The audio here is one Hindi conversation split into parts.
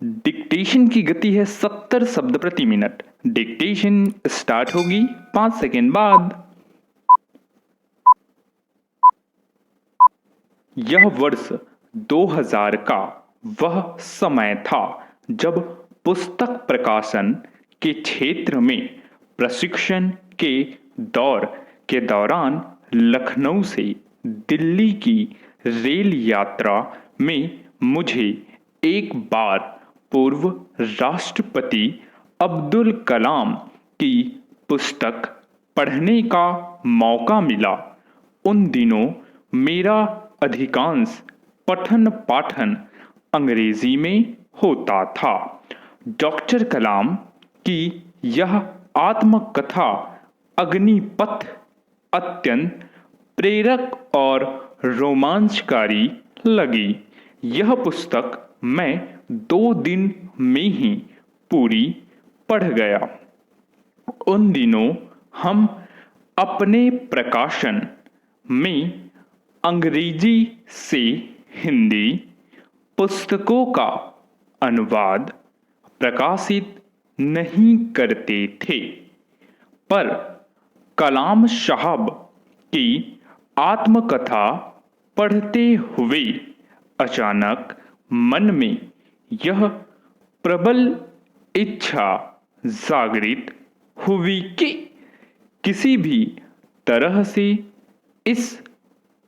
डिक्टेशन की गति है 70 शब्द प्रति मिनट। डिक्टेशन स्टार्ट होगी 5 सेकेंड बाद। यह वर्ष 2000 का वह समय था जब पुस्तक प्रकाशन के क्षेत्र में प्रशिक्षण के दौर के दौरान लखनऊ से दिल्ली की रेल यात्रा में मुझे एक बार पूर्व राष्ट्रपति अब्दुल कलाम की पुस्तक पढ़ने का मौका मिला। उन दिनों मेरा अधिकांश पठन पाठन अंग्रेजी में होता था। डॉक्टर कलाम की यह आत्मकथा अग्निपथ अत्यंत प्रेरक और रोमांचकारी लगी। यह पुस्तक मैं 2 दिन में ही पूरी पढ़ गया। उन दिनों हम अपने प्रकाशन में अंग्रेजी से हिंदी पुस्तकों का अनुवाद प्रकाशित नहीं करते थे, पर कलाम साहब की आत्मकथा पढ़ते हुए अचानक मन में यह प्रबल इच्छा जागृत हुई कि किसी भी तरह से इस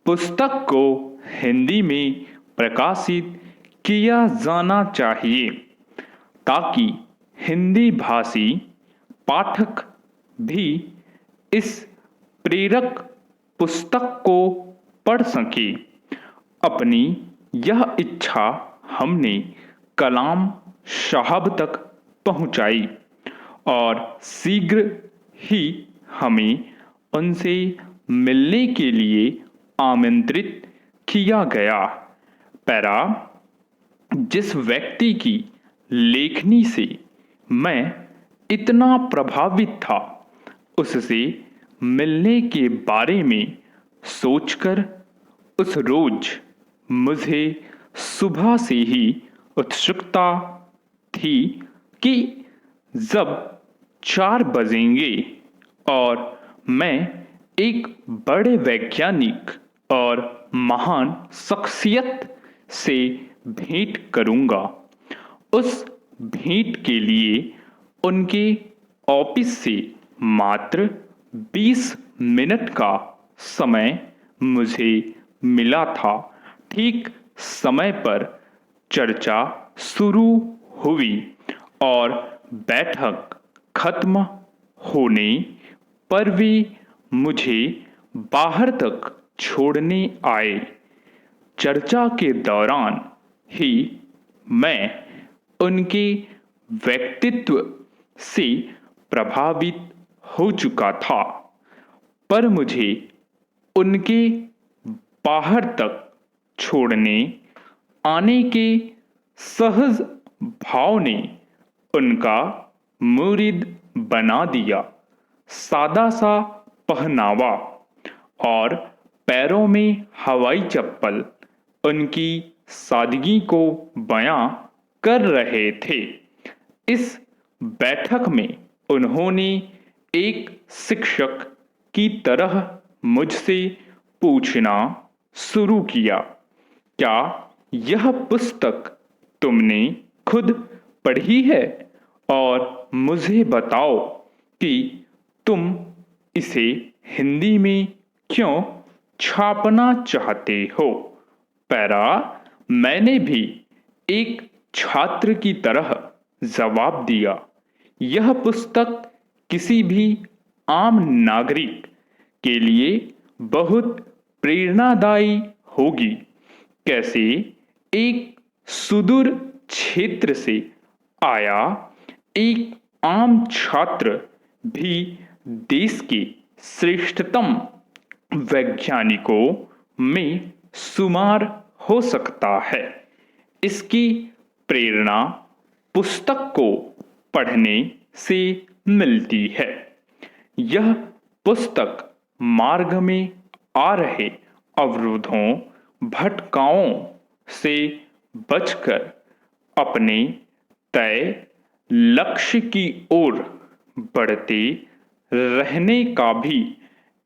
पुस्तक को हिंदी में प्रकाशित किया जाना चाहिए, ताकि हिंदी भाषी पाठक भी इस प्रेरक पुस्तक को पढ़ सके। अपनी यह इच्छा हमने कलाम साहब तक पहुंचाई और शीघ्र ही हमें उनसे मिलने के लिए आमंत्रित किया गया। पैरा, जिस व्यक्ति की लेखनी से मैं इतना प्रभावित था, उससे मिलने के बारे में सोचकर उस रोज मुझे सुबह से ही उत्सुकता थी कि जब 4 बजेंगे और मैं एक बड़े वैज्ञानिक और महान शख्सियत से भेंट करूंगा। उस भेंट के लिए उनके ऑफिस से मात्र 20 मिनट का समय मुझे मिला था। ठीक समय पर चर्चा शुरू हुई और बैठक खत्म होने पर भी मुझे बाहर तक छोड़ने आए। चर्चा के दौरान ही मैं उनके व्यक्तित्व से प्रभावित हो चुका था, पर मुझे उनके बाहर तक छोड़ने आने के सहज भाव ने उनका मुरीद बना दिया। सादा सा पहनावा और पैरों में हवाई चप्पल उनकी सादगी को बयां कर रहे थे। इस बैठक में उन्होंने एक शिक्षक की तरह मुझसे पूछना शुरू किया, क्या यह पुस्तक तुमने खुद पढ़ी है? और मुझे बताओ कि तुम इसे हिंदी में क्यों छापना चाहते हो। पैरा, मैंने भी एक छात्र की तरह जवाब दिया, यह पुस्तक किसी भी आम नागरिक के लिए बहुत प्रेरणादायी होगी। कैसे एक सुदूर क्षेत्र से आया एक आम छात्र भी देश के श्रेष्ठतम वैज्ञानिकों में शुमार हो सकता है। इसकी प्रेरणा पुस्तक को पढ़ने से मिलती है। यह पुस्तक मार्ग में आ रहे अवरोधों भटकाओं से बचकर अपने तय लक्ष्य की ओर बढ़ते रहने का भी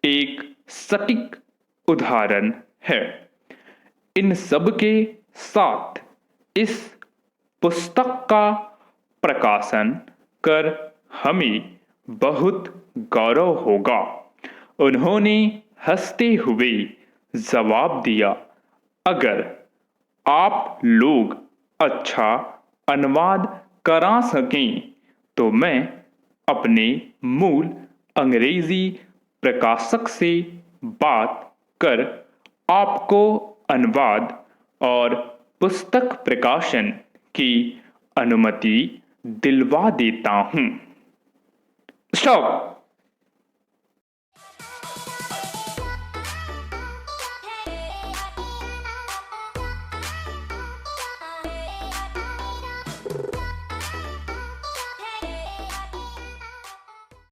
एक सटीक उदाहरण है। इन सब के साथ इस पुस्तक का प्रकाशन कर हमें बहुत गौरव होगा। उन्होंने हंसते हुए जवाब दिया, अगर आप लोग अच्छा अनुवाद करा सकें तो मैं अपने मूल अंग्रेजी प्रकाशक से बात कर आपको अनुवाद और पुस्तक प्रकाशन की अनुमति दिलवा देता हूं। स्टॉप।